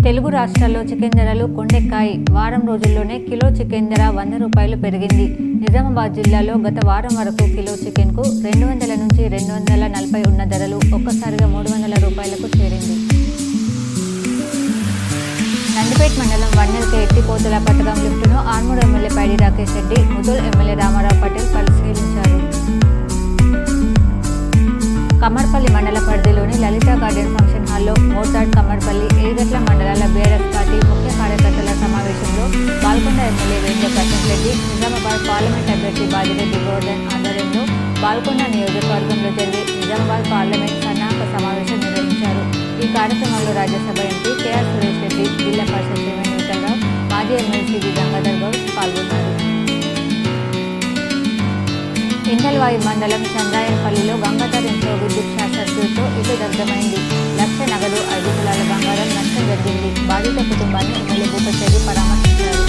తెలుగు రాష్ట్రాల్లో చికెన్ ధరలు కొండెక్కాయి. వారం రోజుల్లోనే కిలో చికెన్ ధర 100 రూపాయలు పెరిగింది. నిజామాబాద్ జిల్లాలో గత వారం వరకు కిలో చికెన్కు 200 నుంచి 240 ఉన్న ధరలు ఒక్కసారిగా 300 రూపాయలకు చేరింది. నందిపేట్ మండలం వన్నెల్కే ఎత్తిపోతల పథకం లిఫ్టును ఆర్మూర్ ఎమ్మెల్యే పైడి రాకేష్ రెడ్డి, ముదోల్ ఎమ్మెల్యే రామారావు పటేల్ పరిశీలించారు. కమ్మర్పల్లి మండల పరిధిలోని లలిత గార్డెన్ ఫంక్షన్ హాల్లో మోర్తాడ్, కమ్మర్పల్లి, ఏగట్ల మండలాల బీఆర్ఎస్ పార్టీ ముఖ్య కార్యకర్తల సమావేశంలో బాల్కొండ ఎమ్మెల్యే వేంద్ర ప్రకాష్ రెడ్డి, నిజామాబాద్ పార్లమెంట్ అభ్యర్థి బాజిరెడ్డి గోవర్ధన్ ఆధ్వర్యంలో బాల్కొండ నియోజకవర్గంలో జరిగే నిజామాబాద్ పార్లమెంట్ సన్నాహక సమావేశం నిర్వహించారు. ఈ కార్యక్రమంలో రాజ్యసభ ఎంపీ కేఆర్ సురేష్ రెడ్డి, జిల్లా పరిషత్ చైర్మన్ విఠలరావు, మాజీ ఎమ్మెల్సీ గంగాధర్ గౌడ్ పాల్గొన్నారు. ఇందల్వాయి మండలం చంద్రాయనపల్లిలో గంగాధర్ ఇంట్లో విద్యుత్ షార్ట్ సర్క్యూట్తో ఇల్లు దగ్ధమైంది. 1,00,000 నగదు, 5 తులాల బంగారం నష్టం జరిగింది. బాధిత కుటుంబాన్ని ఎమ్మెల్యే భూపతి పరామర్శించారు.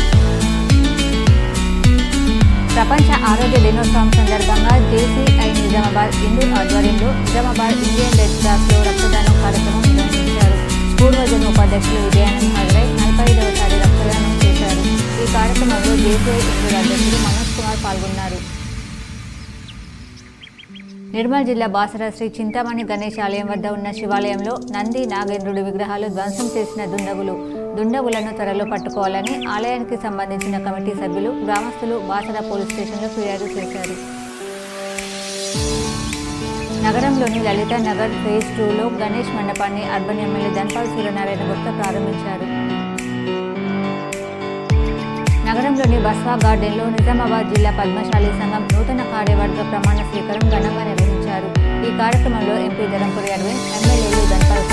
ప్రపంచ ఆరోగ్య దినోత్సవం సందర్భంగా జేసీఐ నిజామాబాద్ ఇందూర్ ఆధ్వర్యంలో నిజామాబాద్ ఇండియన్ రెడ్ క్రాస్లో రక్తదానం కార్యక్రమం నిర్వహించారు. పూర్వజన ఉపాధ్యక్షులు విజయానంద్ హాజరై 45వసారి రక్తదానం చేశారు. ఈ కార్యక్రమంలో జేసీఐ ఇందూర్ అధ్యక్షుడు మనోజ్ కుమార్ పాల్గొన్నారు. నిర్మల్ జిల్లా బాసర శ్రీ చింతామణి గణేష్ ఆలయం వద్ద ఉన్న శివాలయంలో నంది, నాగేంద్రుడి విగ్రహాలు ధ్వంసం చేసిన దుండగులను త్వరలో పట్టుకోవాలని ఆలయానికి సంబంధించిన కమిటీ సభ్యులు, గ్రామస్తులు బాసర పోలీస్ స్టేషన్లో ఫిర్యాదు చేశారు. నగరంలోని లలిత నగర్ ఫేజ్ 2లో గణేష్ మండపాన్ని అర్బన్ ఎమ్మెల్యే ధన్పాల్ సూర్యనారాయణ గుప్తా ప్రారంభించారు. నగరంలోని బస్వా గార్డెన్లో నిజామాబాద్ జిల్లా పద్మశాలి సంఘం నూతన కార్యవర్గ ప్రమాణ స్వీకారం ఘనంగా నిర్వహించారు. ఈ కార్యక్రమంలో ఎంపీ ధరంపురి అరవింద్, ఎమ్మెల్యేలు ధన్పాల్